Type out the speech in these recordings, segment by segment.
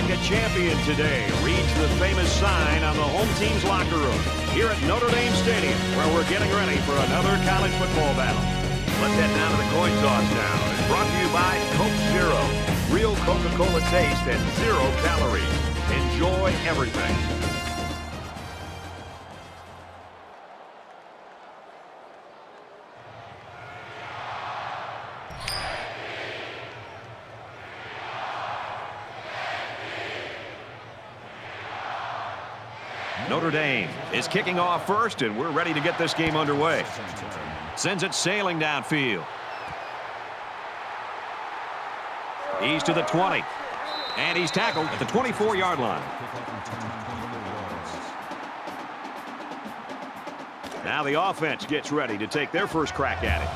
America champion today reads the famous sign on the home team's locker room here at Notre Dame Stadium, where we're getting ready for another college football battle. Let's head down to the coin toss now. It's brought to you by Coke Zero. Real Coca-Cola taste and 0 calories. Enjoy everything. Notre Dame is kicking off first, and we're ready to get this game underway. Sends it sailing downfield. He's to the 20. And he's tackled at the 24-yard line. Now the offense gets ready to take their first crack at it.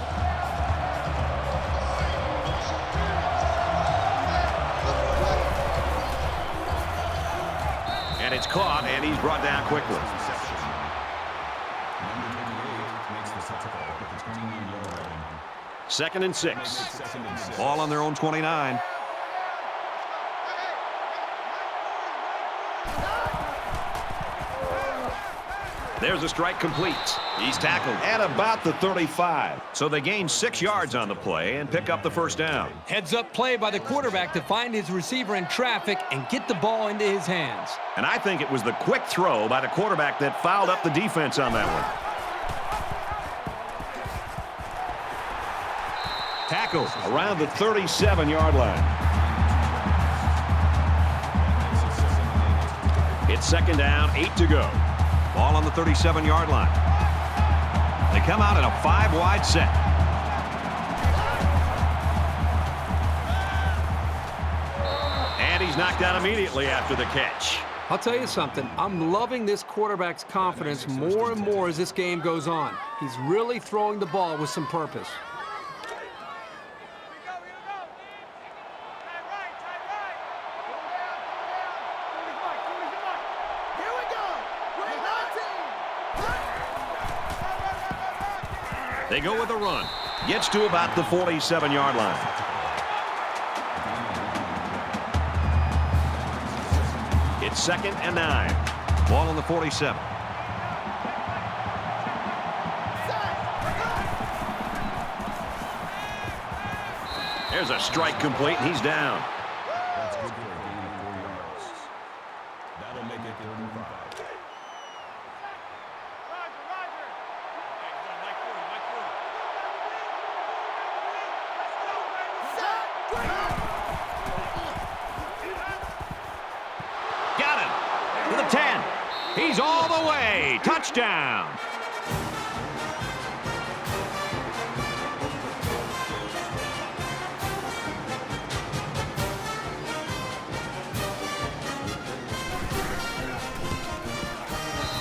And it's caught, and he's brought down quickly. Second and 6. Ball on their own 29. There's a strike complete. He's tackled at about the 35. So they gain 6 yards on the play and pick up the first down. Heads-up play by the quarterback to find his receiver in traffic and get the ball into his hands. And I think it was the quick throw by the quarterback that fouled up the defense on that one. Tackle around the 37-yard line. It's second down, 8 to go. Ball on the 37-yard line. They come out in a 5-wide set. And he's knocked out immediately after the catch. I'll tell you something. I'm loving this quarterback's confidence more and more as this game goes on. He's really throwing the ball with some purpose. They go with a run. Gets to about the 47-yard line. It's second and 9. Ball on the 47. There's a strike complete, and he's down. That'll make it 35. He's all the way. Touchdown.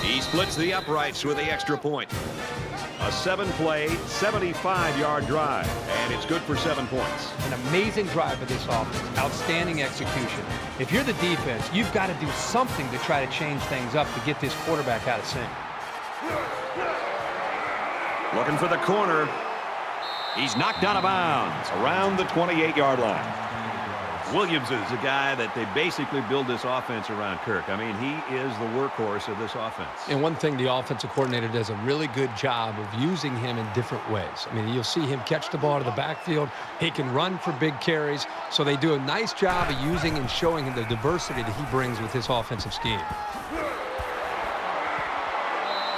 He splits the uprights with the extra point. A 7-play, 75-yard drive, and it's good for 7 points. An amazing drive of this offense. Outstanding execution. If you're the defense, you've got to do something to try to change things up to get this quarterback out of sync. Looking for the corner. He's knocked out of bounds around the 28-yard line. Williams is a guy that they basically build this offense around, Kirk. I mean, he is the workhorse of this offense. And one thing the offensive coordinator does a really good job of using him in different ways. I mean, you'll see him catch the ball to the backfield. He can run for big carries. So they do a nice job of using and showing him the diversity that he brings with his offensive scheme.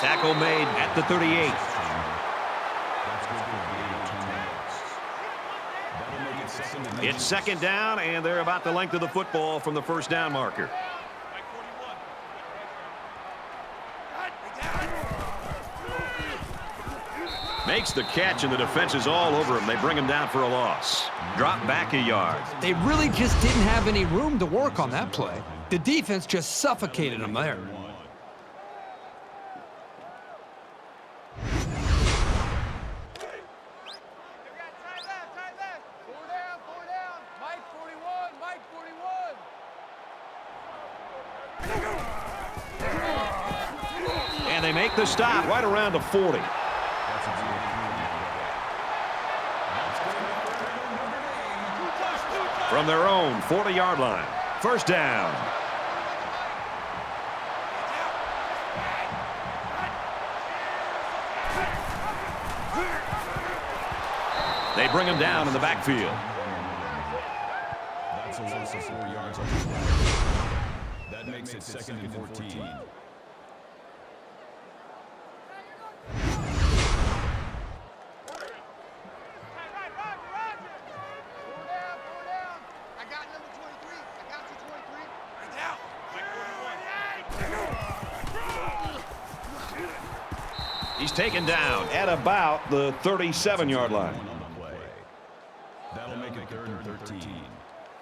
Tackle made at the 38. It's second down, and they're about the length of the football from the first down marker. Makes the catch, and the defense is all over him. They bring him down for a loss. Drop back a yard. They really just didn't have any room to work on that play. The defense just suffocated them there. And they make the stop right around the 40. From their own 40-yard line, First down. They bring him down in the backfield. That's a loss of 4 yards on the play. That makes it 2nd and 14. He's taken down at about the 37-yard line. That'll make it 3rd and 13.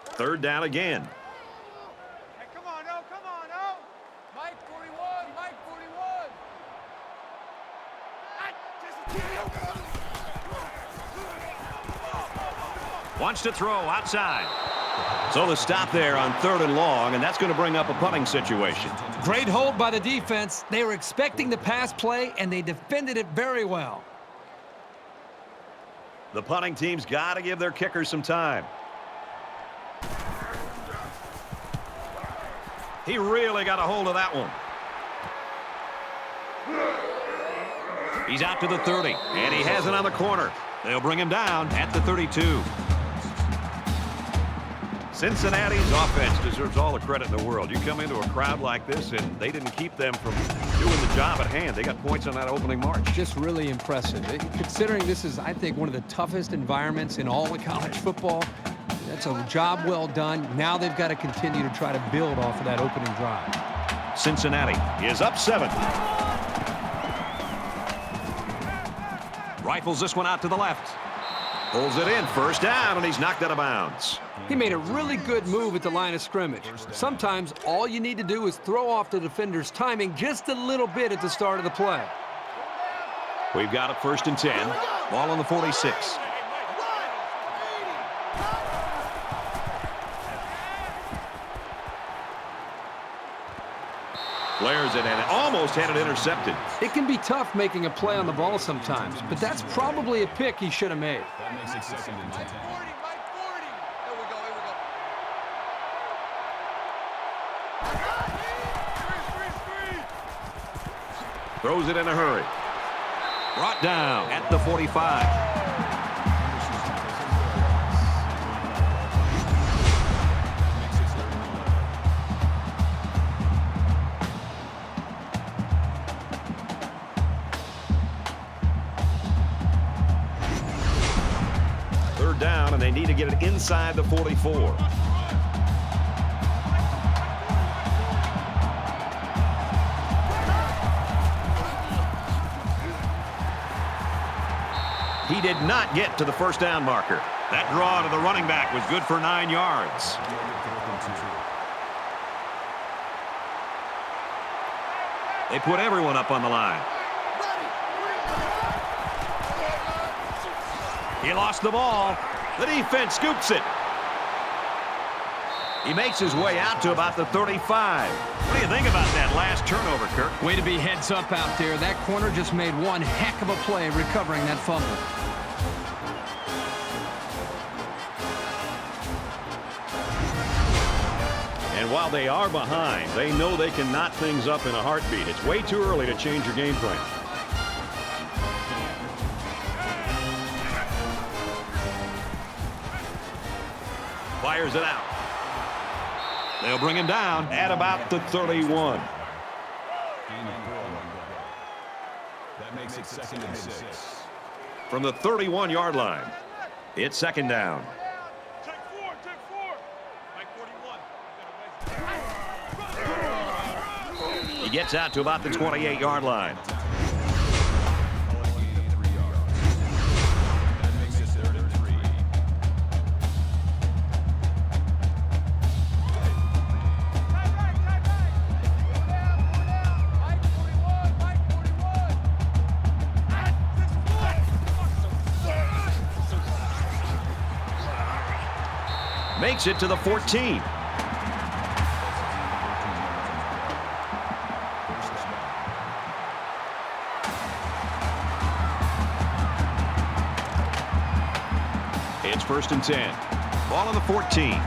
Third down again. Hey, come on, O, come on, O. Mike 41, Mike 41. Wants to throw outside. So the stop there on 3rd and long, and that's going to bring up a punting situation. Great hold by the defense. They were expecting the pass play, and they defended it very well. The punting team's got to give their kickers some time. He really got a hold of that one. He's out to the 30, and he has it on the corner. They'll bring him down at the 32. Cincinnati's offense deserves all the credit in the world. You come into a crowd like this, and they didn't keep them from doing the job at hand. They got points on that opening march. Just really impressive. Considering this is, I think, one of the toughest environments in all of college football, that's a job well done. Now they've got to continue to try to build off of that opening drive. Cincinnati is up 7. Rifles this one out to the left. Pulls it in. First down, and he's knocked out of bounds. He made a really good move at the line of scrimmage. Sometimes all you need to do is throw off the defender's timing just a little bit at the start of the play. We've got a 1st and 10. Ball on the 46. Flares it and almost had it intercepted. It can be tough making a play on the ball sometimes, but that's probably a pick he should have made. That makes it 2nd and 10. Mike 40, Mike 40. Here we go, here we go. Throws it in a hurry. Brought down at the 45. Third down, and they need to get it inside the 44. He did not get to the first down marker. That draw to the running back was good for 9 yards. They put everyone up on the line. He lost the ball. The defense scoops it. He makes his way out to about the 35. What do you think about that last turnover, Kirk? Way to be heads up out there. That corner just made one heck of a play recovering that fumble. And while they are behind, they know they can knot things up in a heartbeat. It's way too early to change your game plan. Fires it out. They'll bring him down at about the 31. That makes it 2nd and 6. From the 31-yard line, it's 2nd down. Take 4. Mike 41. He gets out to about the 28-yard line. That makes it 3rd and 3. Mike 41, Mike 41. Makes it to the 14. It's 1st and 10. Ball on the 14.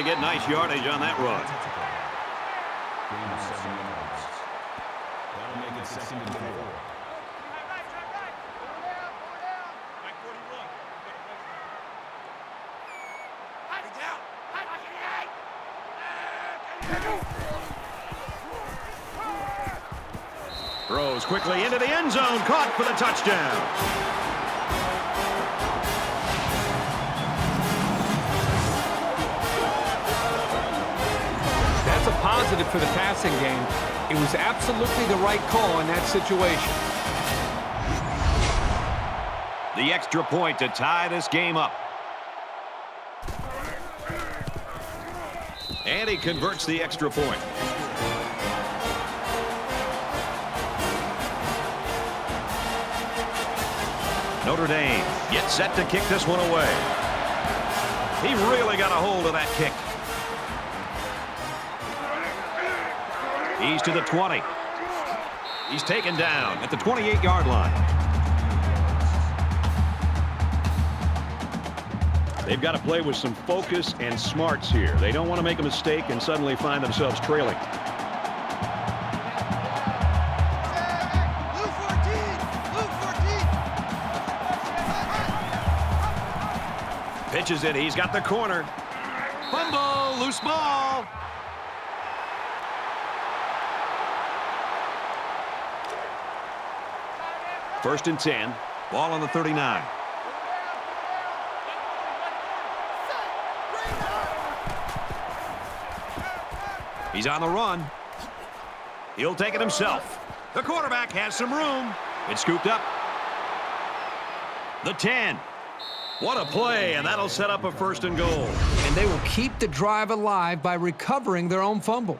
they get nice yardage on that run. Gain of 7 yards. That'll make it 2nd and 4. Throws quickly into the end zone, caught for the touchdown. That's a positive for the passing game. It was absolutely the right call in that situation. The extra point to tie this game up. And he converts the extra point. Notre Dame gets set to kick this one away. He really got a hold of that kick. He's to the 20. He's taken down at the 28-yard line. They've got to play with some focus and smarts here. They don't want to make a mistake and suddenly find themselves trailing. Pitches it. He's got the corner. Fumble. Loose ball. First and 10. Ball on the 39. He's on the run. He'll take it himself. The quarterback has some room. It's scooped up. The 10. What a play, and that'll set up a 1st and goal. And they will keep the drive alive by recovering their own fumble.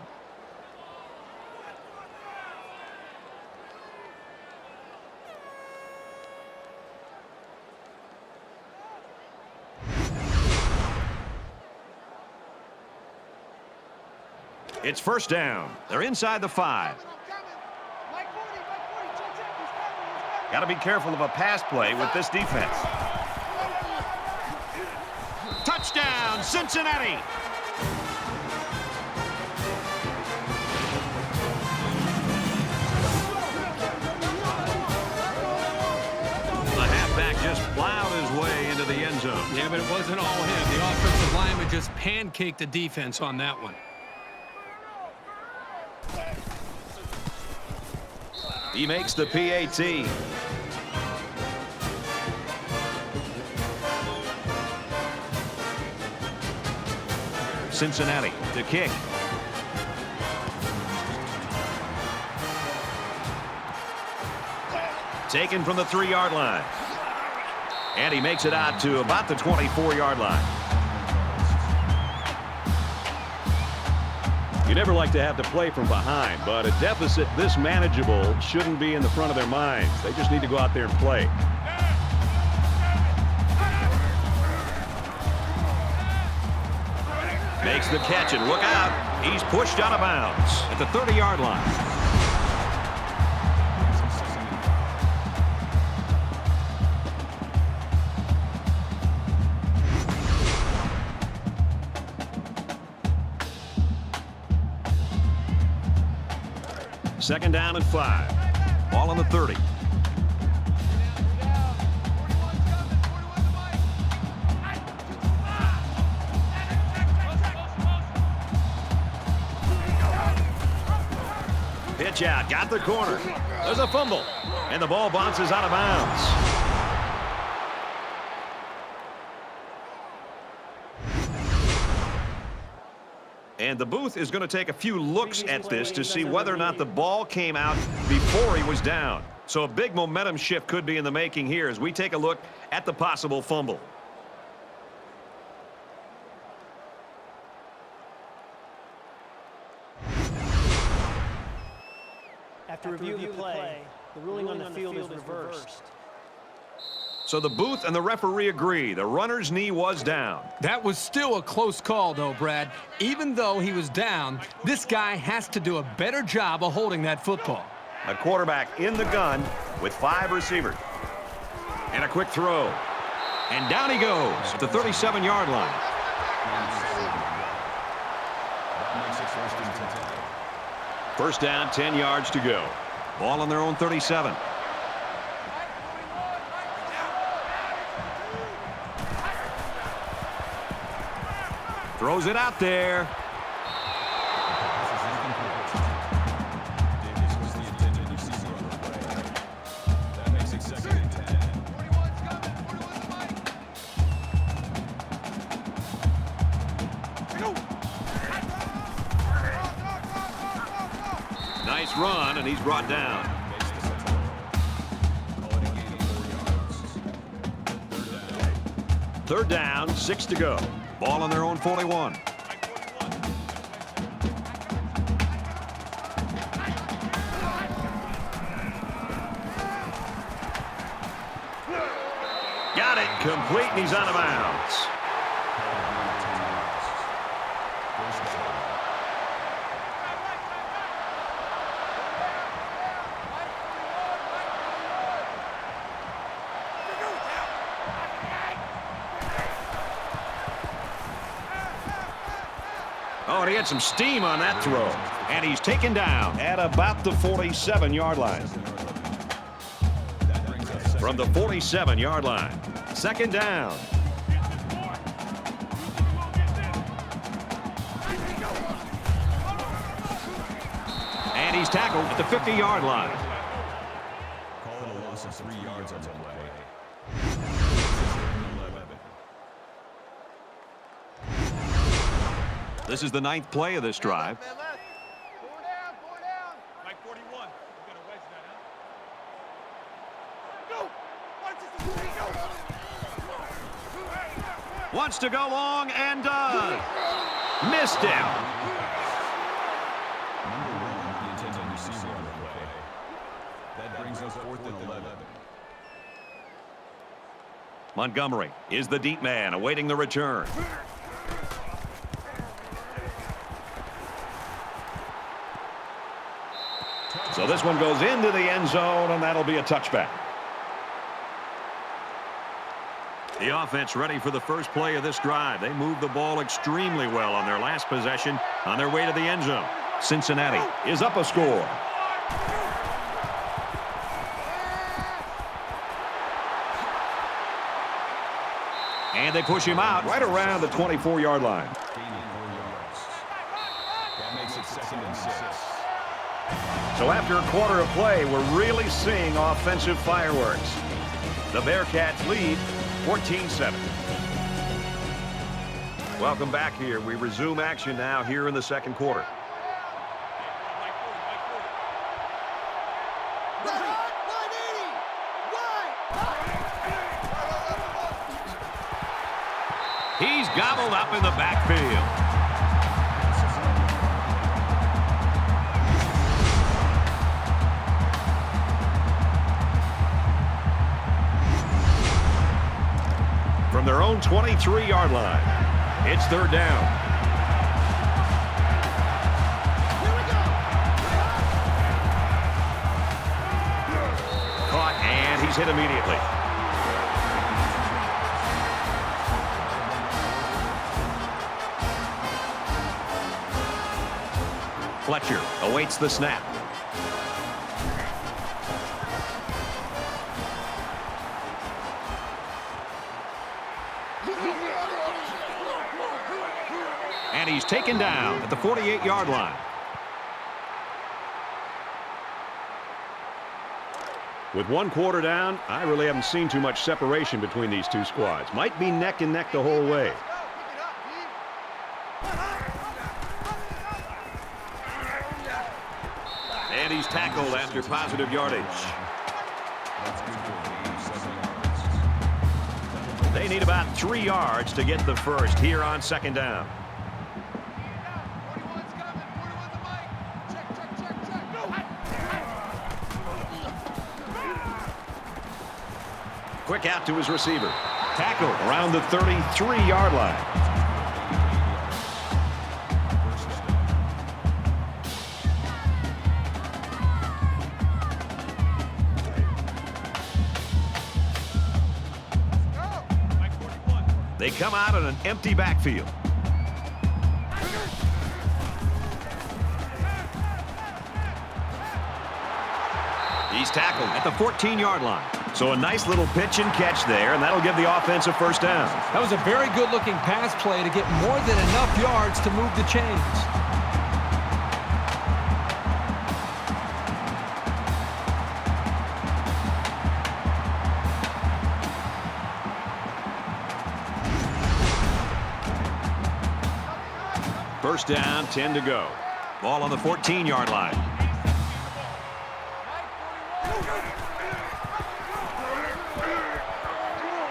It's 1st down. They're inside the 5. Got to be careful of a pass play with this defense. Touchdown, Cincinnati! The halfback just plowed his way into the end zone. Yeah, but it wasn't all him. The offensive lineman just pancaked the defense on that one. He makes the PAT. Cincinnati to kick. Taken from the 3-yard line. And he makes it out to about the 24-yard line. You never like to have to play from behind, but a deficit this manageable shouldn't be in the front of their minds. They just need to go out there and play. Makes the catch, and look out. He's pushed out of bounds at the 30-yard line. Second down and 5. Ball on the 30. Pitch out, got the corner. There's a fumble, and the ball bounces out of bounds. And the booth is going to take a few looks at this to see whether or not the ball came out before he was down. So a big momentum shift could be in the making here as we take a look at the possible fumble. After reviewing the play, the ruling on the field is reversed. So the booth and the referee agree. The runner's knee was down. That was still a close call, though, Brad. Even though he was down, this guy has to do a better job of holding that football. A quarterback in the gun with 5 receivers. And a quick throw. And down he goes at the 37-yard line. First down, 10 yards to go. Ball on their own 37. Throws it out there. That makes it second and 10. Nice run, and he's brought down. Third down, 6 to go. Ball on their own 41. Got it. Complete, and he's out of bounds. Oh, and he had some steam on that throw. And he's taken down at about the 47-yard line. From the 47-yard line. Second down. And he's tackled at the 50-yard line. Call it a loss of 3 yards on the play. This is the 9th play of this drive. Four down. Mike 41. You got a wedge that, huh? Go! Wants to go long and does. Missed him. The intended receiver on the play. That brings us 4th and 11. Montgomery is the deep man awaiting the return. So this one goes into the end zone, and that'll be a touchback. The offense ready for the first play of this drive. They moved the ball extremely well on their last possession on their way to the end zone. Cincinnati is up a score. And they push him out right around the 24-yard line. That makes it 2nd and 6. So after a quarter of play, we're really seeing offensive fireworks. The Bearcats lead 14-7. Welcome back here. We resume action now here in the second quarter. He's gobbled up in the backfield. From their own 23-yard line, it's third down. Caught, and he's hit immediately. Fletcher awaits the snap. And he's taken down at the 48-yard line. With one quarter down, I really haven't seen too much separation between these two squads. Might be neck and neck the whole way. And he's tackled after positive yardage. They need about 3 yards to get the first here on second down. Quick out to his receiver. Tackle around the 33-yard line. They come out in an empty backfield. He's tackled at the 14-yard line. So a nice little pitch and catch there, and that'll give the offense a first down. That was a very good-looking pass play to get more than enough yards to move the chains. First down, 10 to go. Ball on the 14-yard line.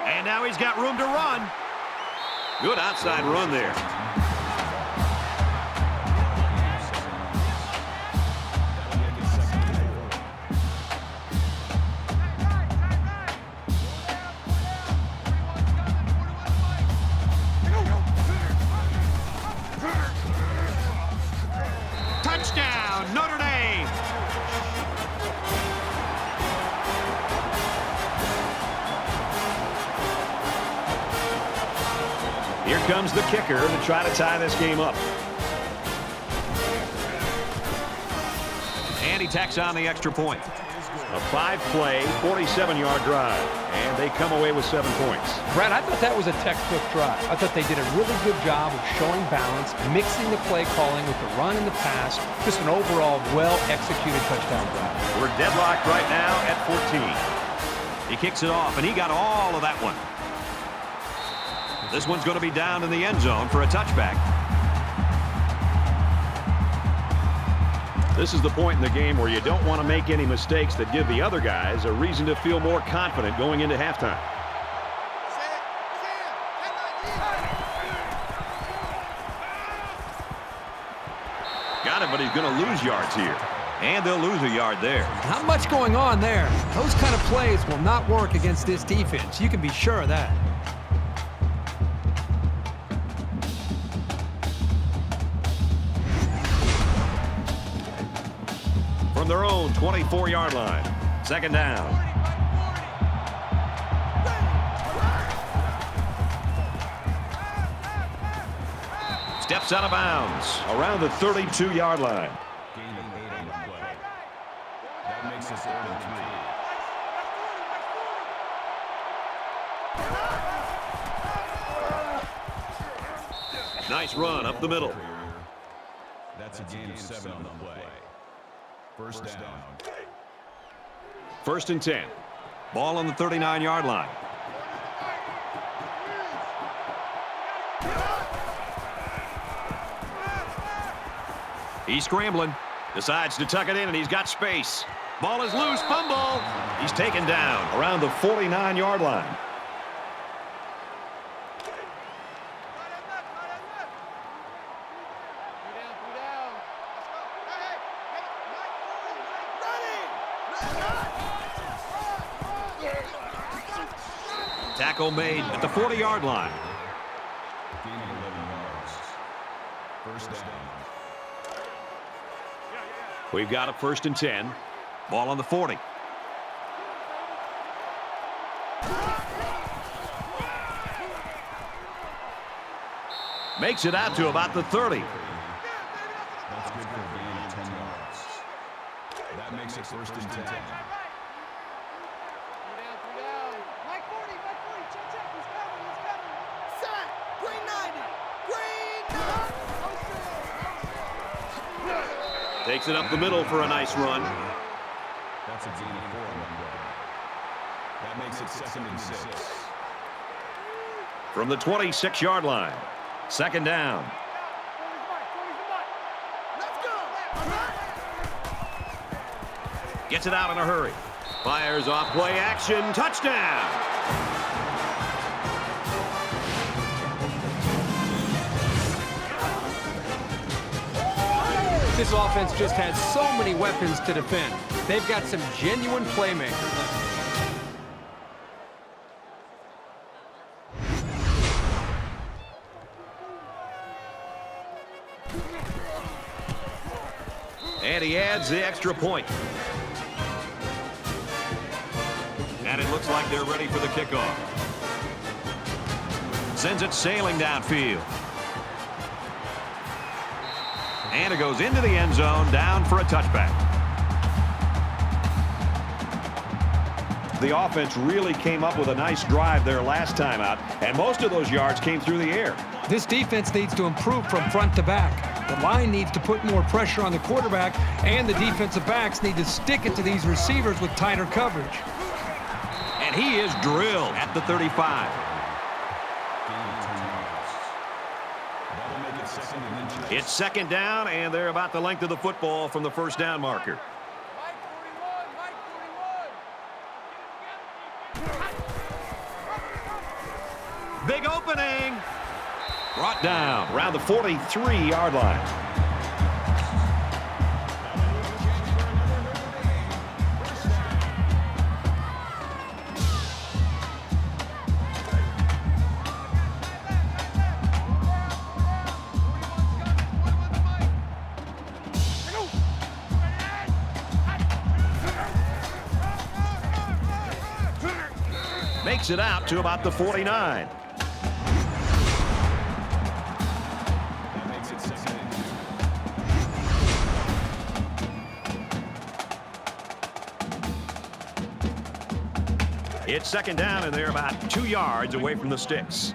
And now he's got room to run. Good outside run there. Touchdown, Notre Dame. Here comes the kicker to try to tie this game up. And he tacks on the extra point. A 5-play, 47-yard drive. And they come away with 7 points. Brad, I thought that was a textbook drive. I thought they did a really good job of showing balance, mixing the play calling with the run and the pass. Just an overall well-executed touchdown drive. We're deadlocked right now at 14. He kicks it off, and he got all of that one. This one's going to be down in the end zone for a touchback. This is the point in the game where you don't want to make any mistakes that give the other guys a reason to feel more confident going into halftime. Got it, but he's going to lose yards here. And they'll lose a yard there. Not much going on there. Those kind of plays will not work against this defense. You can be sure of that. From their own 24-yard line. Second down. Steps out of bounds around the 32-yard line. Gain of 8 on the play. That makes it 3rd and 3. Nice run up the middle. That's a gain of 7 on the play. First down. First and 10. Ball on the 39-yard line. He's scrambling. Decides to tuck it in, and he's got space. Ball is loose. Fumble. He's taken down around the 49-yard line. Tackle made at the 40-yard line. Gain of 11 yards. First down. We've got a first and 10. Ball on the 40. Makes it out to about the 30. That's good for a gain of 10 yards. That makes it first and 10. Takes it up the middle for a nice run. That's a gain of 4 on the play. That makes it 2nd and 6. From the 26-yard line. Second down. Gets it out in a hurry. Fires off play action. Touchdown. This offense just has so many weapons to defend. They've got some genuine playmakers. And he adds the extra point. And it looks like they're ready for the kickoff. Sends it sailing downfield. And it goes into the end zone, down for a touchback. the offense really came up with a nice drive there last time out, and most of those yards came through the air. This defense needs to improve from front to back. The line needs to put more pressure on the quarterback, and the defensive backs need to stick it to these receivers with tighter coverage. And he is drilled at the 35. It's second down, and they're about the length of the football from the first down marker. Big opening. Brought down around the 43-yard line. Makes it out to about the 49. It's second down, and they're about 2 yards away from the sticks.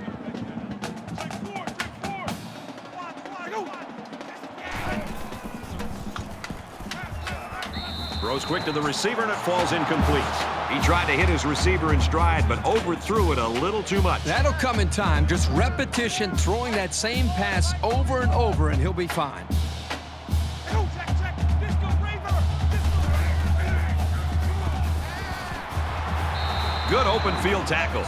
Throws quick to the receiver, and it falls incomplete. He tried to hit his receiver in stride, but overthrew it a little too much. That'll come in time. Just repetition, throwing that same pass over and over, and he'll be fine. Good open field tackle.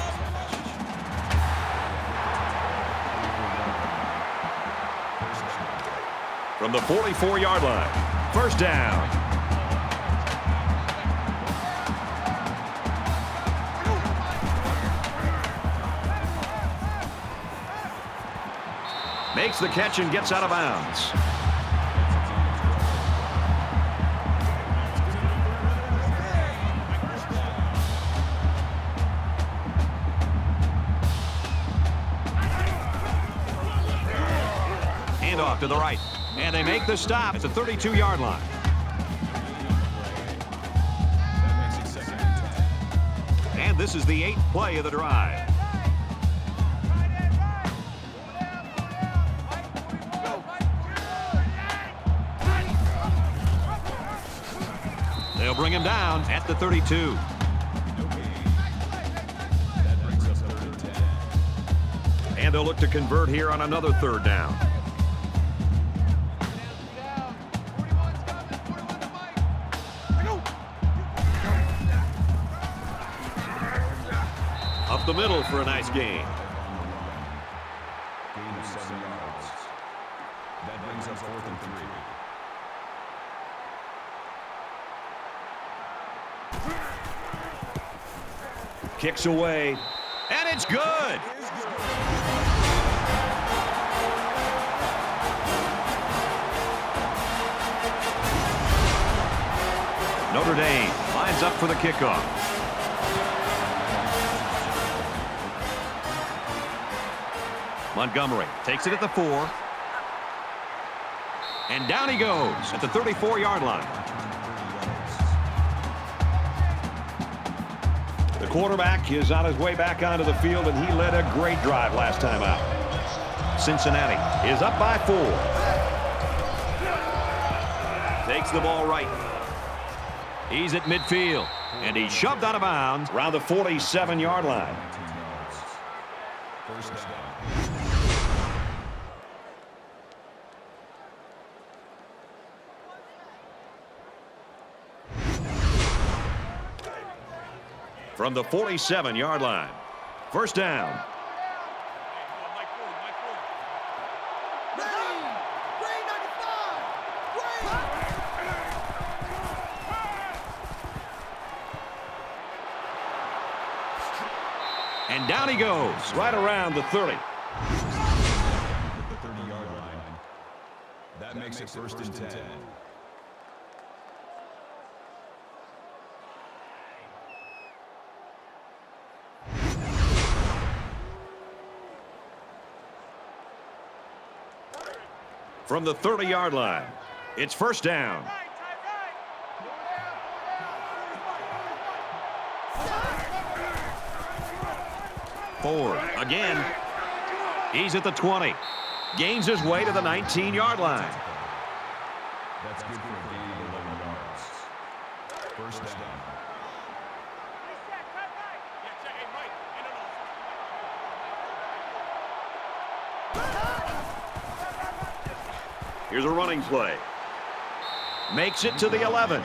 From the 44-yard line, first down. Makes the catch and gets out of bounds. And off to the right. And they make the stop at the 32-yard line. And this is the 8th play of the drive. They'll bring him down at the 32. And they'll look to convert here on another third down. Up the middle for a nice gain. Gain of 7 yards. That brings up 4th and 3. Kicks away, and it's good. Notre Dame lines up for the kickoff. Montgomery takes it at the 4. And down he goes at the 34-yard line. The quarterback is on his way back onto the field, and he led a great drive last time out. Cincinnati is up by 4. Takes the ball right. He's at midfield, and he's shoved out of bounds around the 47-yard line. First down. From the 47-yard line, first down. And down he goes, right around the 30. The 30-yard line. That makes it 1st and 10. From the 30-yard line, it's first down. Forward again. He's at the 20. Gains his way to the 19-yard line. That's good for a gain of 11 yards. First down. Here's a running play. Makes it to the 11.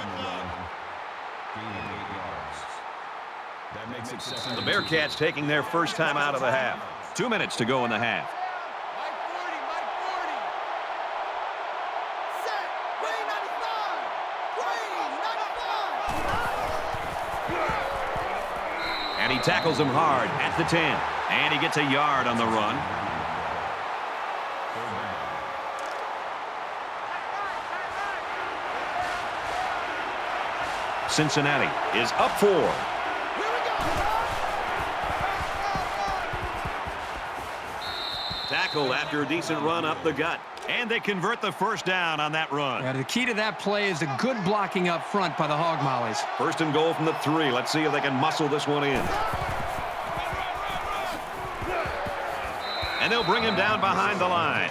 That makes it 7. The Bearcats taking their first time out of the half. 2 minutes to go in the half. And he tackles him hard at the 10. And he gets a yard on the run. Cincinnati is up 4. Tackle after a decent run up the gut. And they convert the first down on that run. Yeah, the key to that play is a good blocking up front by the Hog Mollies. First and goal from the 3. Let's see if they can muscle this one in. And they'll bring him down behind the line.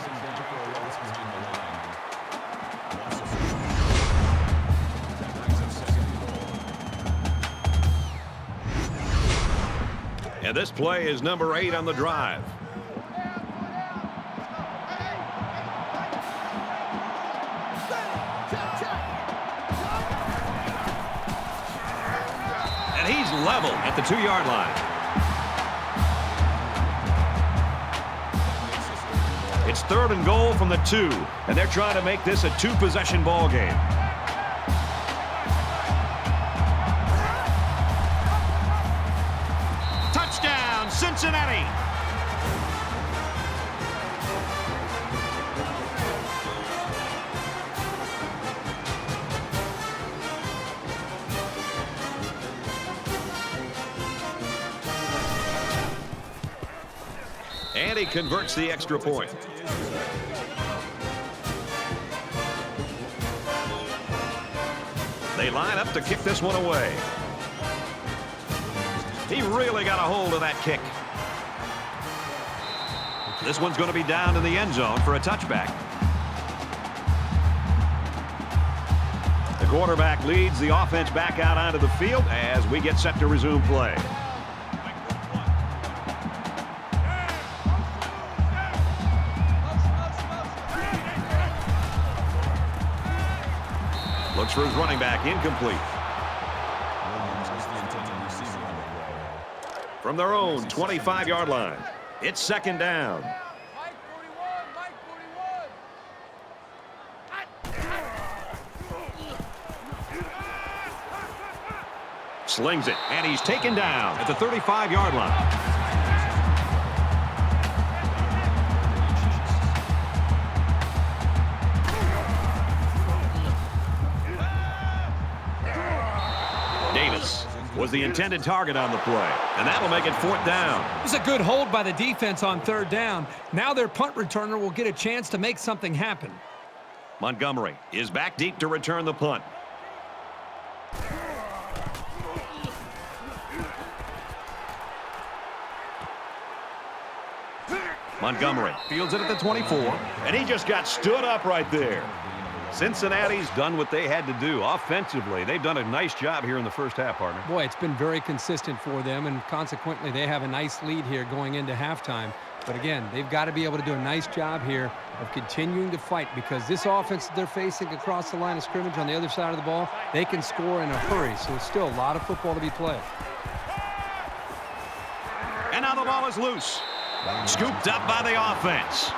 And this play is number 8 on the drive. And he's level at the 2-yard line. It's 3rd and goal from the 2, and they're trying to make this a 2-possession ball game. Touchdown, Cincinnati! And he converts the extra point. They line up to kick this one away. He really got a hold of that kick. This one's going to be down in the end zone for a touchback. The quarterback leads the offense back out onto the field as we get set to resume play. Looks for his running back, incomplete. From their own 25-yard line, it's 2nd down. Slings it, and he's taken down at the 35-yard line. Was the intended target on the play, and that'll make it 4th down. It was a good hold by the defense on 3rd down. Now their punt returner will get a chance to make something happen. Montgomery is back deep to return the punt. Montgomery fields it at the 24, and he just got stood up right there. Cincinnati's done what they had to do offensively. They've done a nice job here in the first half, partner. Boy, it's been very consistent for them, and consequently, they have a nice lead here going into halftime. But again, they've got to be able to do a nice job here of continuing to fight, because this offense they're facing across the line of scrimmage on the other side of the ball, they can score in a hurry. So it's still a lot of football to be played. And now the ball is loose. Scooped up by the offense.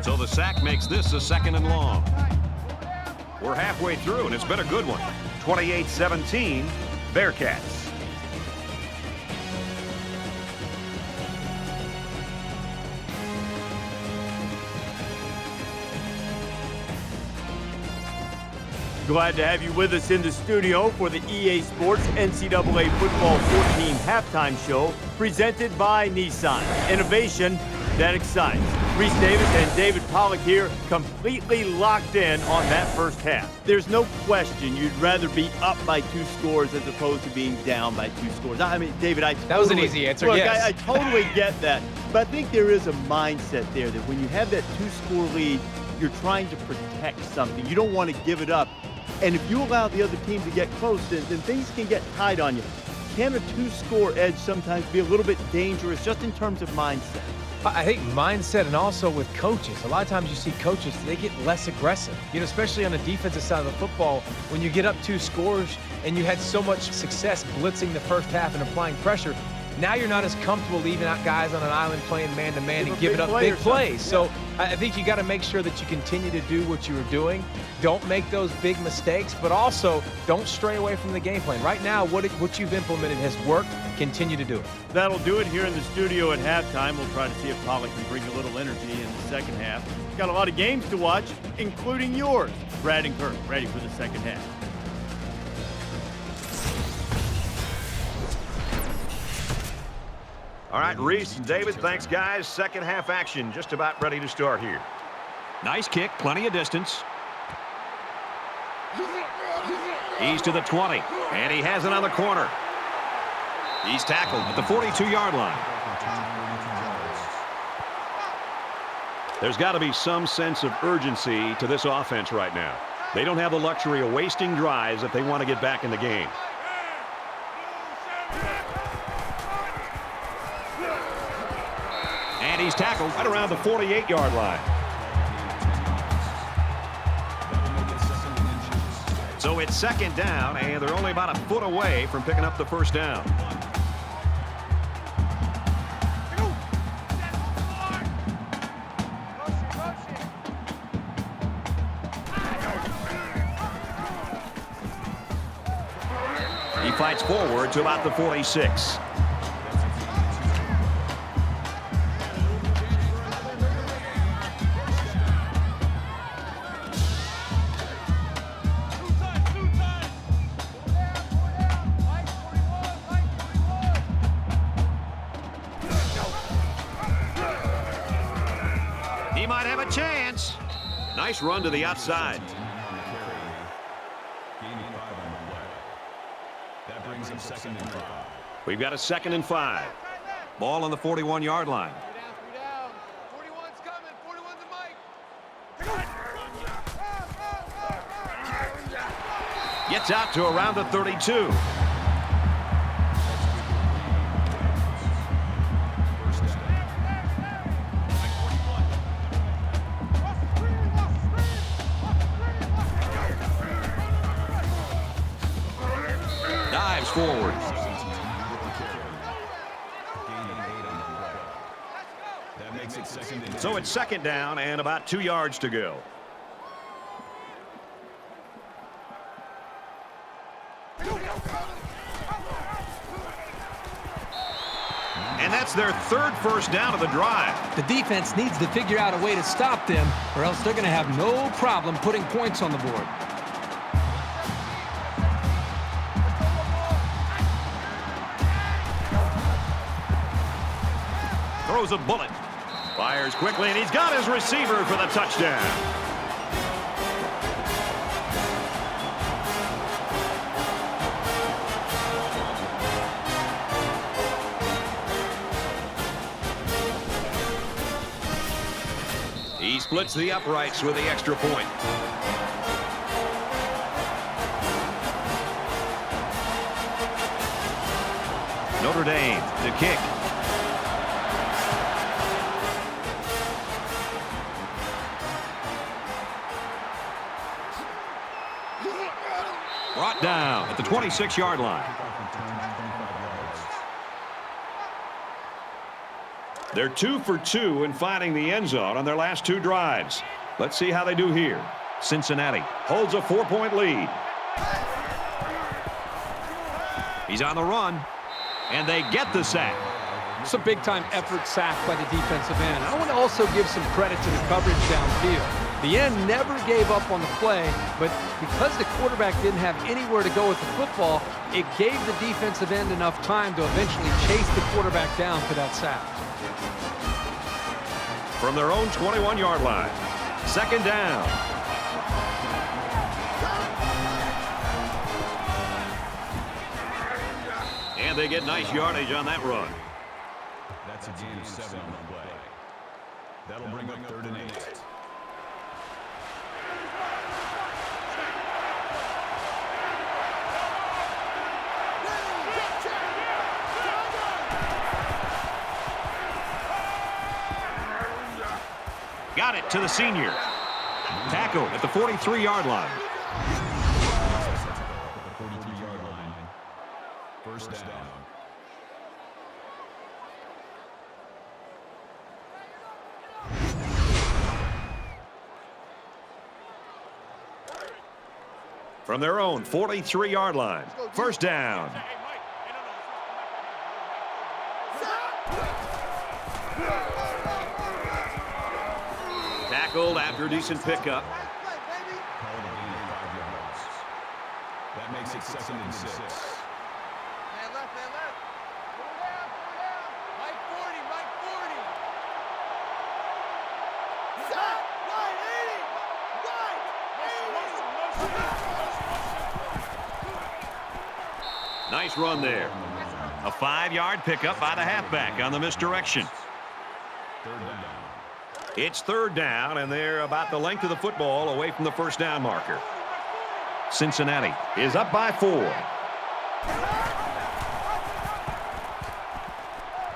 So the sack makes this a 2nd and long. We're halfway through, and it's been a good one. 28-17, Bearcats. Glad to have you with us in the studio for the EA Sports NCAA Football 14 halftime show presented by Nissan. Innovation that excites. Reese Davis and David Pollack here, completely locked in on that first half. There's no question you'd rather be up by 2 scores as opposed to being down by 2 scores. I mean, David, that was an easy answer, look, yes. I totally get that. But I think there is a mindset there that when you have that 2-score lead, you're trying to protect something. You don't want to give it up. And if you allow the other team to get close, then things can get tied on you. Can a 2-score edge sometimes be a little bit dangerous just in terms of mindset? I think mindset, and also with coaches. A lot of times you see coaches, they get less aggressive. You know, especially on the defensive side of the football, when you get up 2 scores and you had so much success blitzing the first half and applying pressure, now you're not as comfortable leaving out guys on an island playing man-to-man and giving up big plays. So I think you got to make sure that you continue to do what you were doing. Don't make those big mistakes, but also don't stray away from the game plan. Right now, what you've implemented has worked. Continue to do it. That'll do it here in the studio at halftime. We'll try to see if Pollack can bring a little energy in the second half. Got a lot of games to watch, including yours. Brad and Kirk ready for the second half. All right, Reese and David, thanks, guys. Second half action just about ready to start here. Nice kick, plenty of distance. He's to the 20, and he has it on the corner. He's tackled at the 42-yard line. There's got to be some sense of urgency to this offense right now. They don't have the luxury of wasting drives if they want to get back in the game. And he's tackled right around the 48-yard line. So it's second down, and they're only about a foot away from picking up the first down. He fights forward to about the 46. He might have a chance. Nice run to the outside. That brings him 2nd and 5. We've got a 2nd and 5. Ball on the 41-yard line. 41's coming. 41's a Mike. Gets out to around the 32. Dives forward. That makes it 2nd and 2. So it's second down and about 2 yards to go. And that's their 3rd first down of the drive. The defense needs to figure out a way to stop them, or else they're going to have no problem putting points on the board. Throws a bullet. Fires quickly, and he's got his receiver for the touchdown. He splits the uprights with the extra point. Notre Dame to kick. Brought down at the 26-yard line. They're 2 for 2 in finding the end zone on their last 2 drives. Let's see how they do here. Cincinnati holds a 4-point lead. He's on the run, and they get the sack. It's a big-time effort sack by the defensive end. I want to also give some credit to the coverage downfield. The end never gave up on the play, but because the quarterback didn't have anywhere to go with the football, it gave the defensive end enough time to eventually chase the quarterback down for that sack. From their own 21-yard line, second down. And they get nice yardage on that run. That's a gain of 7 on the play. That'll bring up 3rd and 8. Got it to the senior. Tackle at the 43-yard line. 43-yard line. First down. From their own 43-yard line, first down. Tackled after a decent pickup. That makes it 2nd and 6. Man left. Pull down. Mike 40, Mike 40. Set. Right, 80. Right, 80. Nice run there. A 5-yard pickup by the halfback on the misdirection. 3rd down. It's 3rd down, and they're about the length of the football away from the first down marker. Cincinnati is up by 4.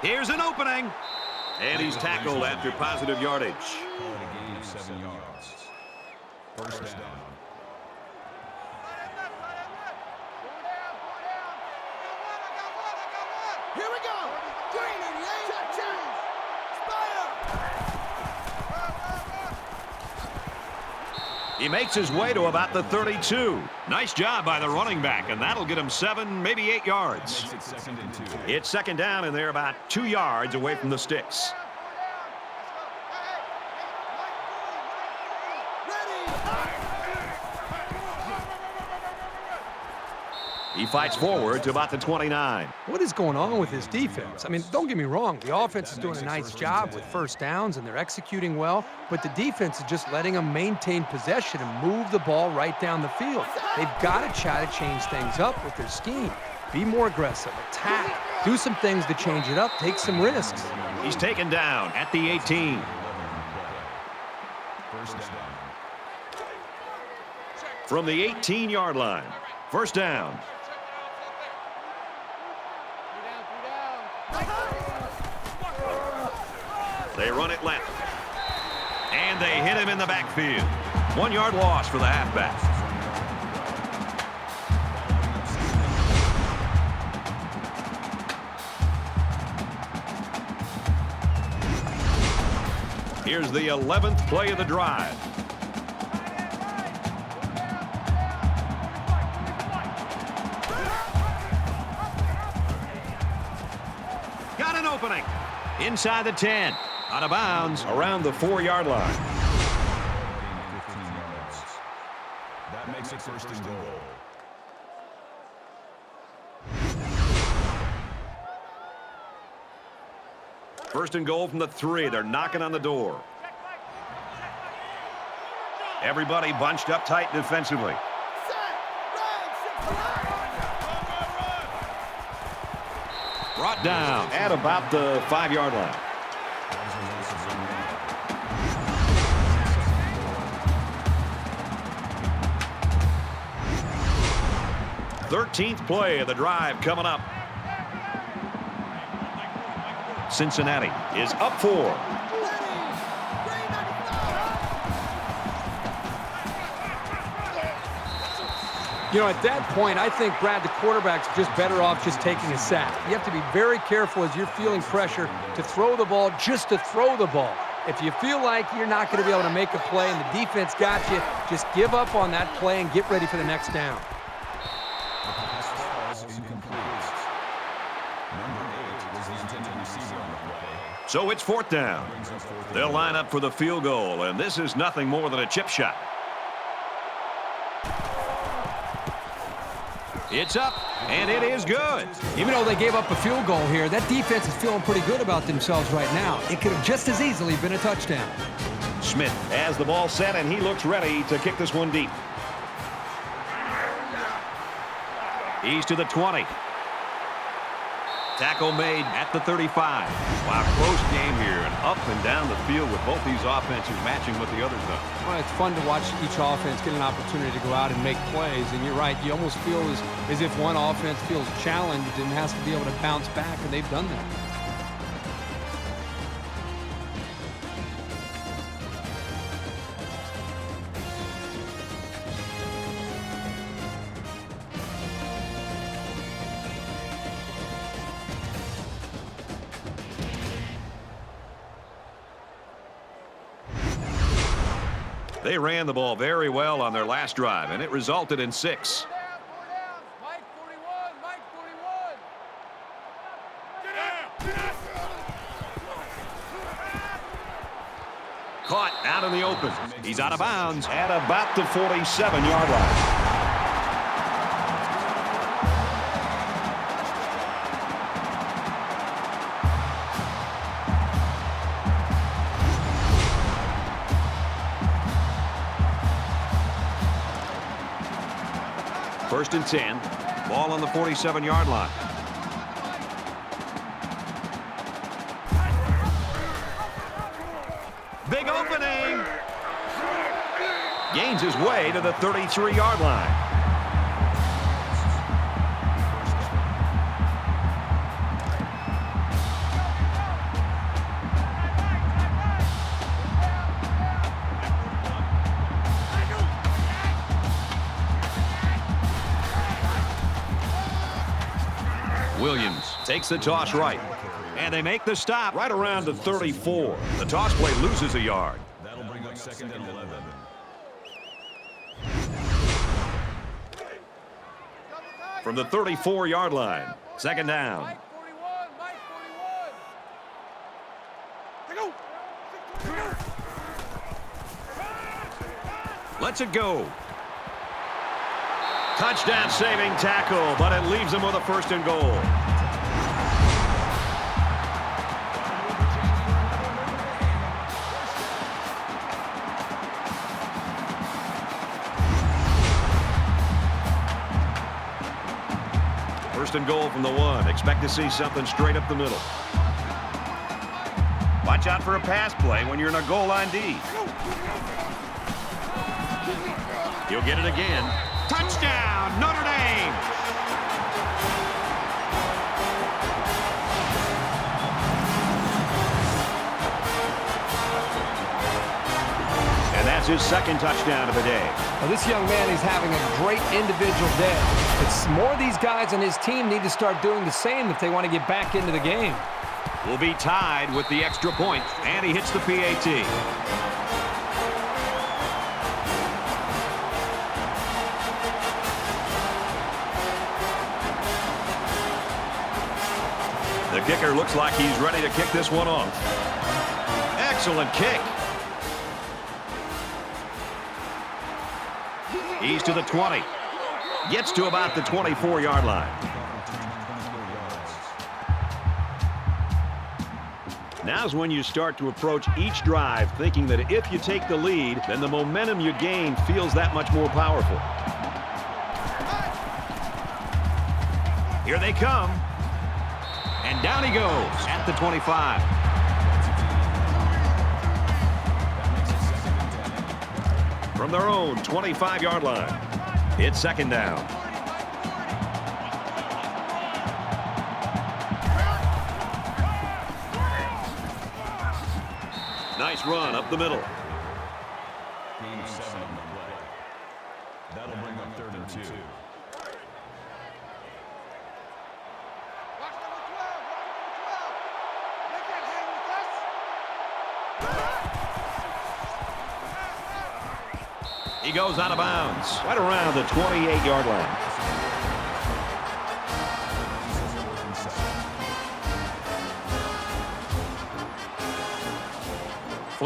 Here's an opening. And he's tackled after positive yardage. Call it a gain of 7 yards. First down. Here we go. Green 88. Check. Spider. He makes his way to about the 32. Nice job by the running back, and that'll get him 7, maybe 8 yards. Makes it 2nd and 2. It's 2nd down, and they're about 2 yards away from the sticks. He fights forward to about the 29. What is going on with his defense? I mean, don't get me wrong. The offense is doing a nice job with first downs, and they're executing well, but the defense is just letting them maintain possession and move the ball right down the field. They've got to try to change things up with their scheme. Be more aggressive, attack, do some things to change it up, take some risks. He's taken down at the 18. First down. From the 18-yard line, first down. They run it left. And they hit him in the backfield. 1-yard loss for the halfback. Here's the 11th play of the drive. Got an opening. Inside the 10. Out of bounds around the 4-yard line. 15 yards. That makes it 1st and goal. First and goal from the 3. They're knocking on the door. Everybody bunched up tight defensively. Brought down at about the 5-yard line. 13th play of the drive coming up. Cincinnati is up 4. You know, at that point, I think, Brad, the quarterback's just better off just taking a sack. You have to be very careful as you're feeling pressure to throw the ball just to throw the ball. If you feel like you're not going to be able to make a play and the defense got you, just give up on that play and get ready for the next down. Incomplete. Number 8 was the intended receiver on the play. So it's 4th down. They'll line up for the field goal, and this is nothing more than a chip shot. It's up, and it is good. Even though they gave up a field goal here, that defense is feeling pretty good about themselves right now. It could have just as easily been a touchdown. Smith has the ball set, and he looks ready to kick this one deep. He's to the 20. Tackle made at the 35. Wow, close game here, and up and down the field with both these offenses matching what the others done. Well, it's fun to watch each offense get an opportunity to go out and make plays. And you're right, you almost feel as if one offense feels challenged and has to be able to bounce back, and they've done that. They ran the ball very well on their last drive, and it resulted in 6. Mike 41, Mike 41. Caught out in the open. He's out of bounds at about the 47-yard line. First and 10. Ball on the 47-yard line. Big opening. Gains his way to the 33-yard line. Williams takes the toss right. And they make the stop right around the 34. The toss play loses a yard. That'll bring up 2nd and 11. From the 34-yard line. 2nd down. Mike 41, Mike 41. Lets it go. Touchdown saving tackle, but it leaves him with a 1st and goal. First and goal from the 1. Expect to see something straight up the middle. Watch out for a pass play when you're in a goal line D. You'll get it again. Touchdown, Notre Dame! And that's his 2nd touchdown of the day. Well, this young man is having a great individual day. It's more of these guys on his team need to start doing the same if they want to get back into the game. Will be tied with the extra point, and he hits the PAT. The kicker looks like he's ready to kick this one off. Excellent kick. He's to the 20. Gets to about the 24-yard line. Now's when you start to approach each drive thinking that if you take the lead, then the momentum you gain feels that much more powerful. Here they come. And down he goes at the 25. From their own 25-yard line, it's 2nd down. Nice run up the middle. Gain of 7 on the play. That'll bring up 3rd and 2. Watch number 12, They can't hang with us. He goes out of bounds right around the 28-yard line.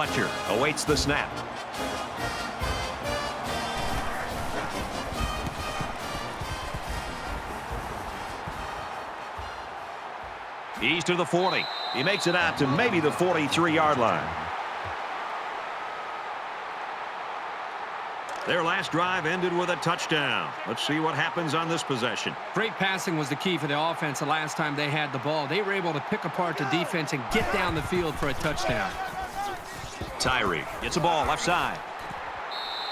Fletcher awaits the snap. He's to the 40. He makes it out to maybe the 43-yard line. Their last drive ended with a touchdown. Let's see what happens on this possession. Great passing was the key for the offense the last time they had the ball. They were able to pick apart the defense and get down the field for a touchdown. Tyree gets a ball left side.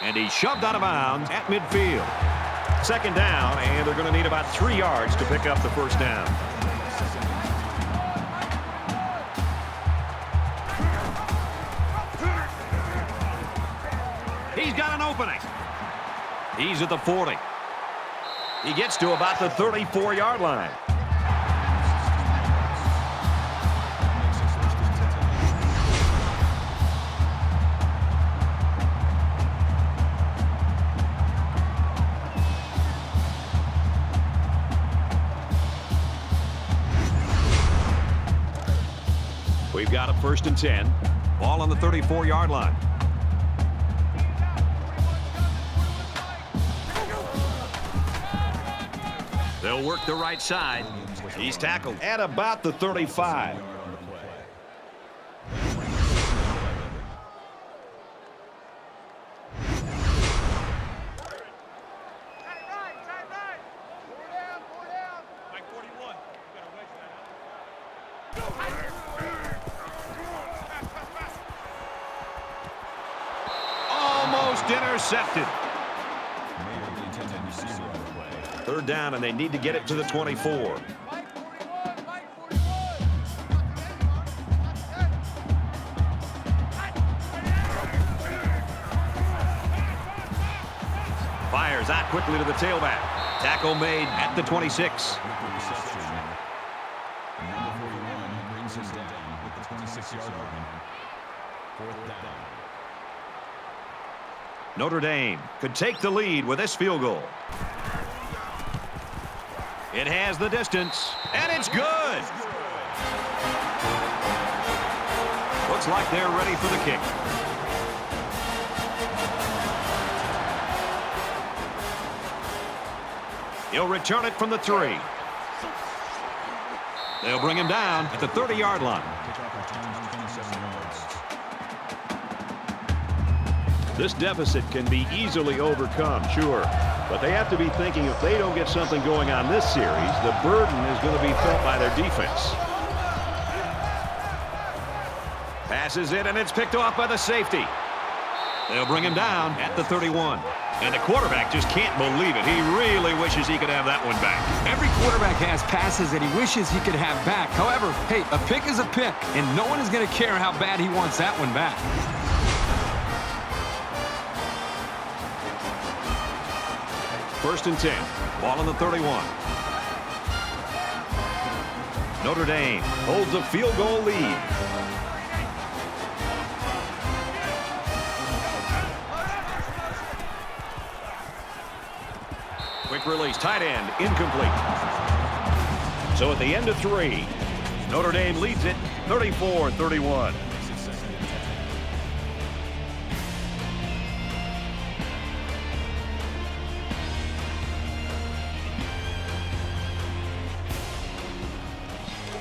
And he's shoved out of bounds at midfield. Second down, and they're going to need about 3 yards to pick up the first down. He's got an opening. He's at the 40. He gets to about the 34-yard line. We've got a 1st and 10. Ball on the 34-yard line. They'll work the right side. He's tackled at about the 35. Almost intercepted. 3rd down, and they need to get it to the 24. Fires out quickly to the tailback. Tackle made at the 26. Number 41 brings him down at the 26-yard line. 4th down. Notre Dame could take the lead with this field goal. It has the distance, and it's good. Looks like they're ready for the kick. He'll return it from the 3. They'll bring him down at the 30-yard line. This deficit can be easily overcome, sure. But they have to be thinking if they don't get something going on this series, the burden is going to be felt by their defense. Passes it, and it's picked off by the safety. They'll bring him down at the 31. And the quarterback just can't believe it. He really wishes he could have that one back. Every quarterback has passes that he wishes he could have back. However, hey, a pick is a pick, and no one is going to care how bad he wants that one back. 1st and 10. Ball on the 31. Notre Dame holds a field goal lead. Quick release, tight end, incomplete. So at the end of 3, Notre Dame leads it 34-31.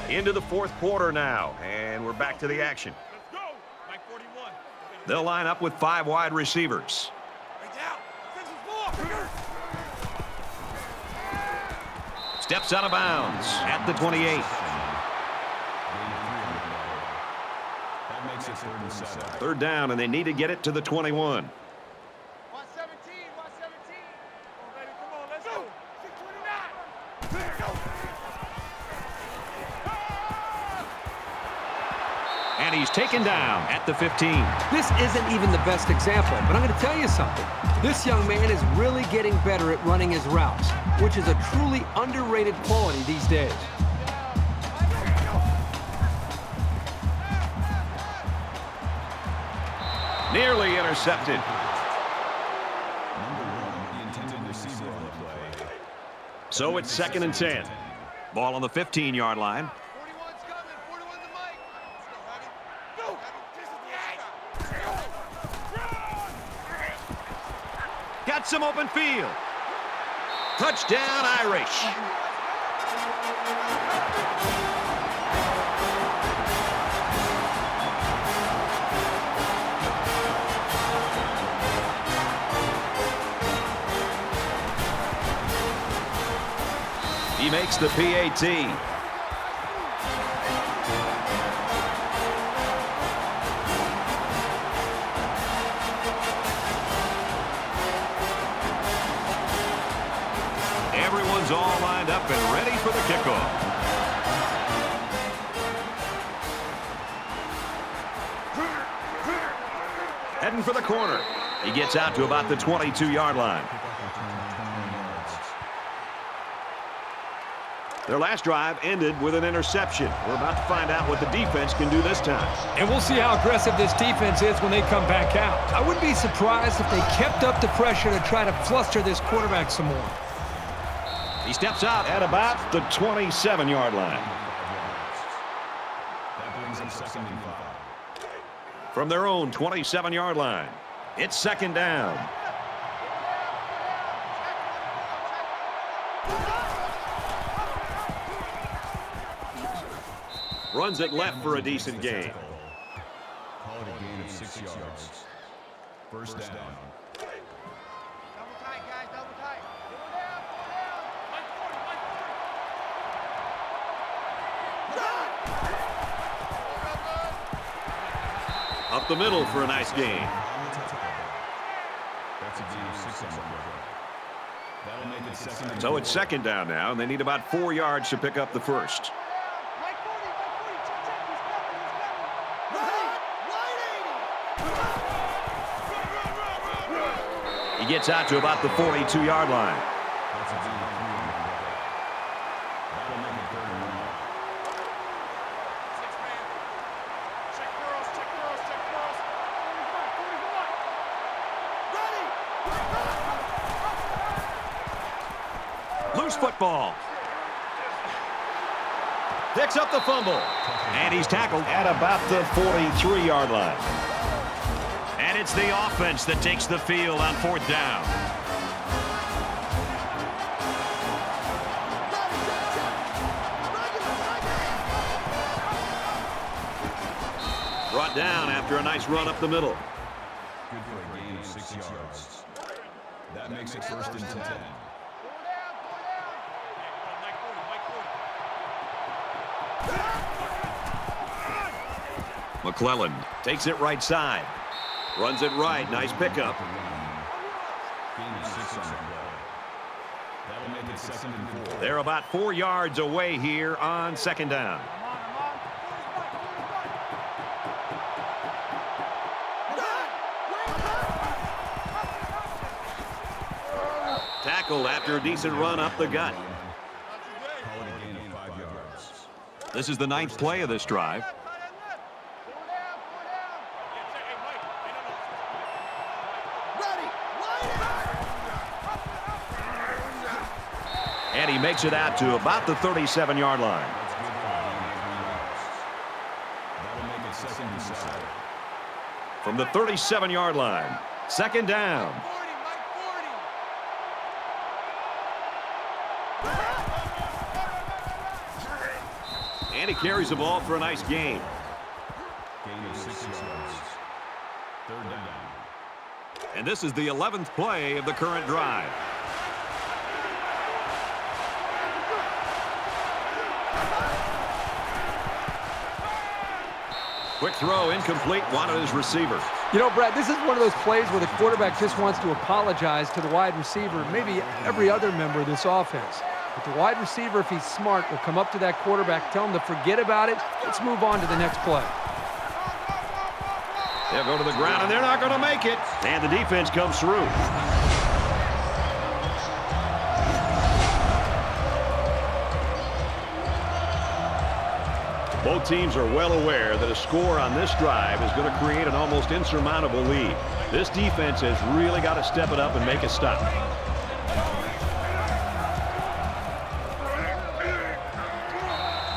Into the 4th quarter now, and we're back to the action. They'll line up with 5 wide receivers. Steps out of bounds at the 28. That makes it 3rd and 7. 3rd down, and they need to get it to the 21. 117, 117. Oh, baby, come on, let's go. 629. Let's go. And he's taken down at the 15. This isn't even the best example, but I'm going to tell you something. This young man is really getting better at running his routes, which is a truly underrated quality these days. Nearly intercepted. Number 1, the intended receiver on the play. So it's 2nd and 10. Ball on the 15-yard line. 41's coming. 41's the mic. Let's go, honey. Go. This is the Got some open field. Touchdown, Irish. He makes the PAT. Everyone's all lined up and ready for the kickoff. Heading for the corner. He gets out to about the 22-yard line. Their last drive ended with an interception. We're about to find out what the defense can do this time. And we'll see how aggressive this defense is when they come back out. I wouldn't be surprised if they kept up the pressure to try to fluster this quarterback some more. He steps out at about the 27-yard line. That brings him 2nd and 5. From their own 27-yard line, it's 2nd down. Runs it left for a decent gain. Call it a gain of 6 yards. 1st down. Double tight, guys, double tight. Up the middle for a nice gain. That's a gain of 6 on the play. That'll make it 2nd and So it's 2nd down now, and they need about 4 yards to pick up the first. He gets out to about the 42-yard line. That's a gain of 3 on the play. That'll make it 3rd and 1. Check girls, check girls, check girls. 41. Ready? Loose football. Picks up the fumble. And he's tackled at about the 43-yard line. And it's the offense that takes the field on 4th down. Brought down after a nice run up the middle. Good for a gain of 6 yards. That makes it 1st and 10. McClellan takes it right side. Runs it right. Nice pickup. Gain of 6 on the play. That'll make it 2nd and 4. They're about 4 yards away here on 2nd down. Tackled after a decent run up the gut. Call it a gain of 5 yards. This is the 9th play of this drive. And he makes it out to about the 37-yard line. That's good for a gain of 3 yards. That'll make it 2nd and 7. From the 37-yard line, 2nd down. 40, Mike, 40. And he carries the ball for a nice gain. Gain of 6 yards. 3rd down. And this is the 11th play of the current drive. Quick throw, incomplete, wanted his receiver. You know, Brad, this is one of those plays where the quarterback just wants to apologize to the wide receiver, maybe every other member of this offense. But the wide receiver, if he's smart, will come up to that quarterback, tell him to forget about it. Let's move on to the next play. They'll go to the ground, and they're not going to make it. And the defense comes through. Both teams are well aware that a score on this drive is going to create an almost insurmountable lead. This defense has really got to step it up and make a stop.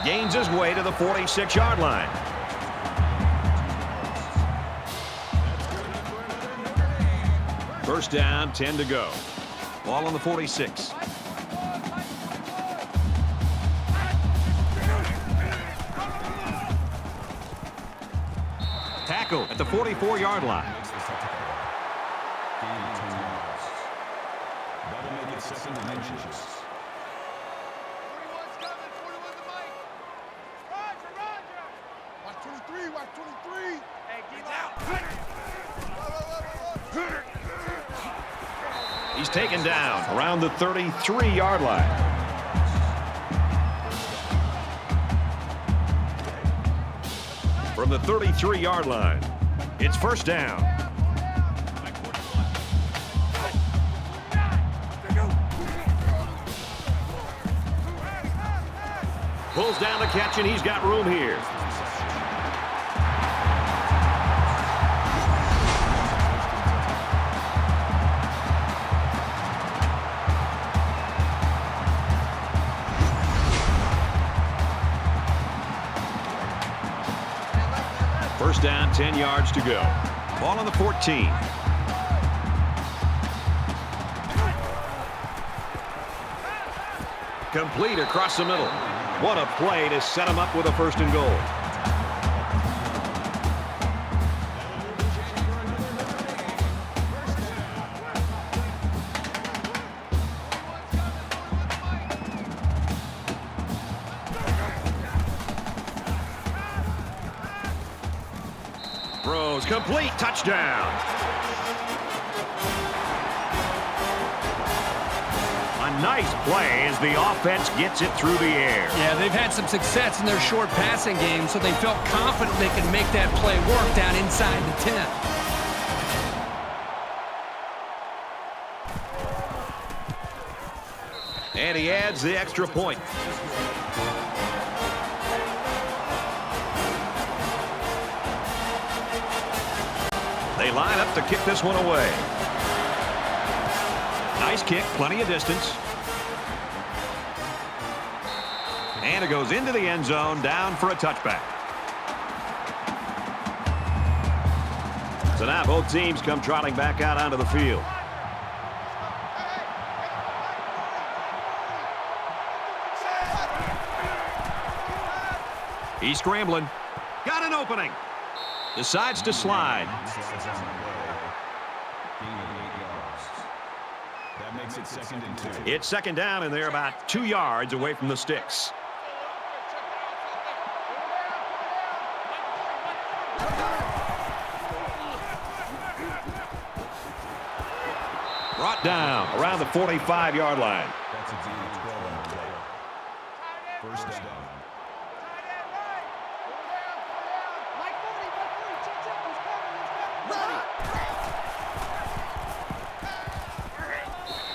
Gains his way to the 46-yard line. First down, 10 to go. Ball on the 46. Tackle at the 44-yard line. Gain of 10 yards. That'll make it second and inches. 41's coming. 41's the mic. Roger, Roger. Watch 23. Watch 23. Hey, get out. He's taken down around the 33-yard line. From the 33-yard line, it's first down. Pulls down the catch, and he's got room here. First down, 10 yards to go. Ball on the 14. Complete across the middle. What a play to set him up with a first and goal. Throws complete, touchdown. A nice play as the offense gets it through the air. Yeah, they've had some success in their short passing game, so they felt confident they could make that play work down inside the 10. And he adds the extra point. They line up to kick this one away. Nice kick, plenty of distance. And it goes into the end zone, down for a touchback. So now both teams come trotting back out onto the field. He's scrambling. Got an opening. Decides to slide. That makes it second and 2. It's second down, and they're about 2 yards away from the sticks. Brought down around the 45-yard line. That's a gain of 12 on the play. First down.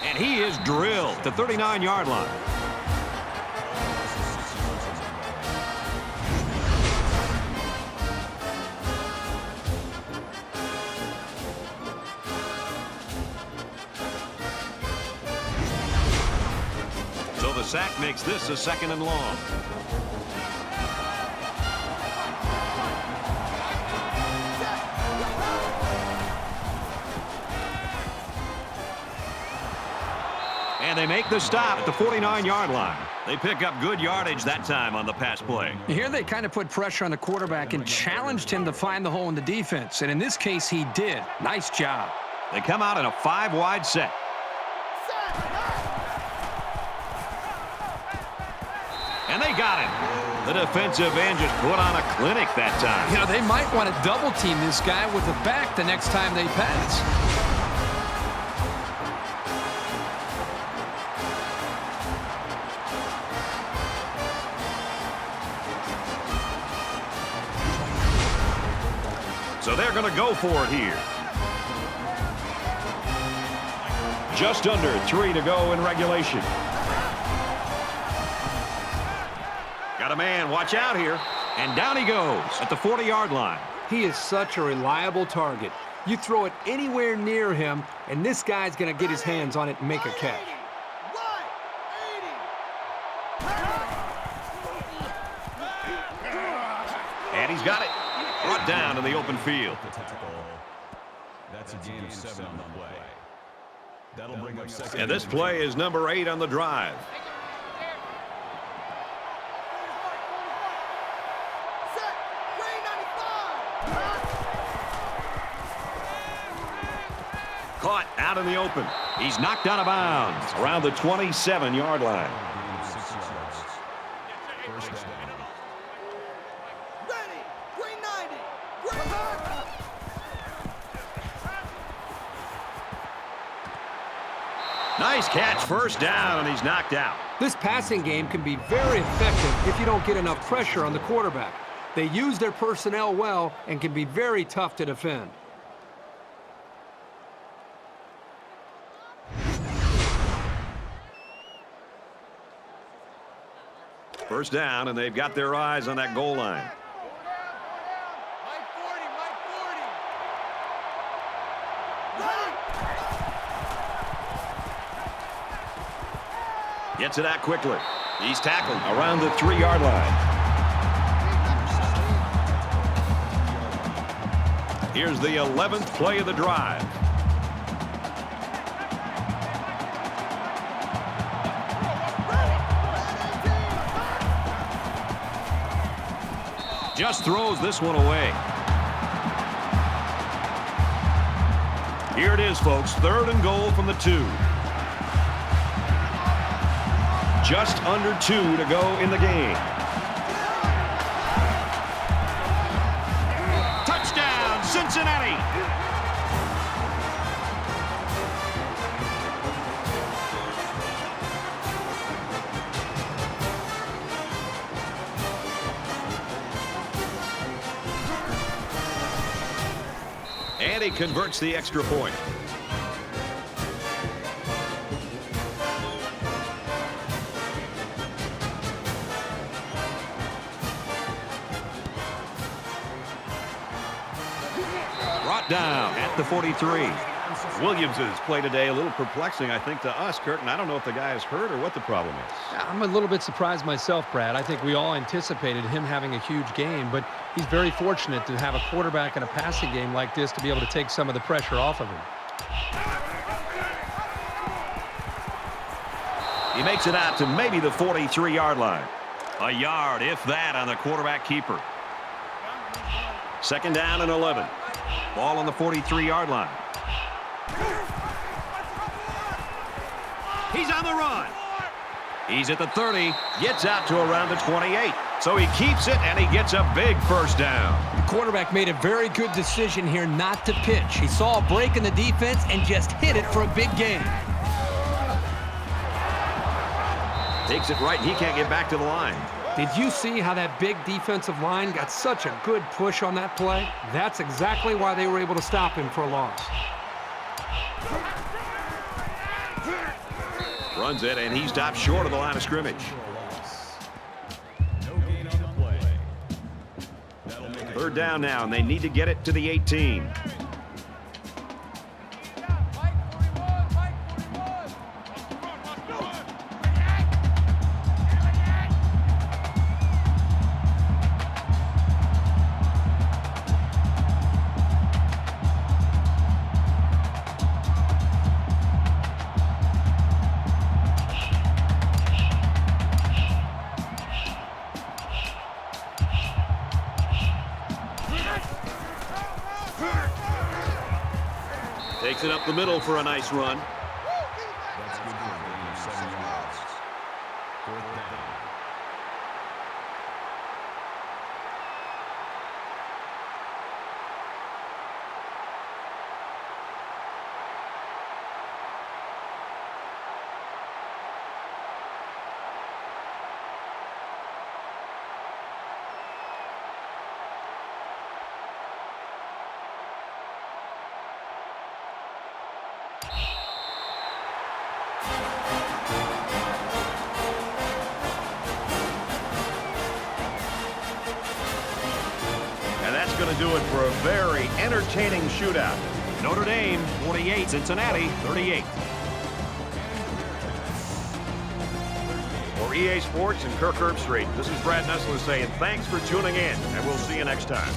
And he is drilled to 39-yard line. So the sack makes this a second and long. And they make the stop at the 49-yard line. They pick up good yardage that time on the pass play. Here they kind of put pressure on the quarterback and challenged him to find the hole in the defense. And in this case, he did. Nice job. They come out in a 5-wide set. And they got him. The defensive end just put on a clinic that time. You know, they might want to double team this guy with the back the next time they pass. So they're going to go for it here. Just under 3 to go in regulation. Got a man, watch out here. And down he goes at the 40-yard line. He is such a reliable target. You throw it anywhere near him, and this guy's going to get his hands on it and make a catch. And he's got it. Brought down in the open field. That's a gain of 7 on the play. That'll bring up second. And this play is number 8 on the drive. Caught out in the open. He's knocked out of bounds around the 27-yard line. 6 yards. First down. Nice catch, first down, and he's knocked out. This passing game can be very effective if you don't get enough pressure on the quarterback. They use their personnel well and can be very tough to defend. First down, and they've got their eyes on that goal line. Mike 40, Mike 40. Gets it out quickly. He's tackled around the 3-yard line. Here's the 11th play of the drive. Just throws this one away. Here it is, folks. 3rd and goal from the 2. Just under 2 to go in the game. Touchdown, Cincinnati! And he converts the extra point. Brought down at the 43. Williams' play today a little perplexing, I think, to us, Kurt, and I don't know if the guy is hurt or what the problem is. I'm a little bit surprised myself, Brad. I think we all anticipated him having a huge game, but he's very fortunate to have a quarterback in a passing game like this to be able to take some of the pressure off of him. He makes it out to maybe the 43-yard line. A yard, if that, on the quarterback keeper. 2nd down and 11. Ball on the 43-yard line. He's on the run. He's at the 30, gets out to around the 28. So he keeps it, and he gets a big first down. The quarterback made a very good decision here not to pitch. He saw a break in the defense and just hit it for a big gain. Takes it right, and he can't get back to the line. Did you see how that big defensive line got such a good push on that play? That's exactly why they were able to stop him for a loss. Runs it, and he stops short of the line of scrimmage. No gain on the play. That'll make it 3rd down now, and they need to get it to the 18. Takes it up the middle for a nice run. That's good for a gain of 7 yards. 4th down. Going to do it for a very entertaining shootout. Notre Dame 48, Cincinnati 38. For EA Sports and Kirk Herbstreit, this is Brad Nessler saying thanks for tuning in, and we'll see you next time.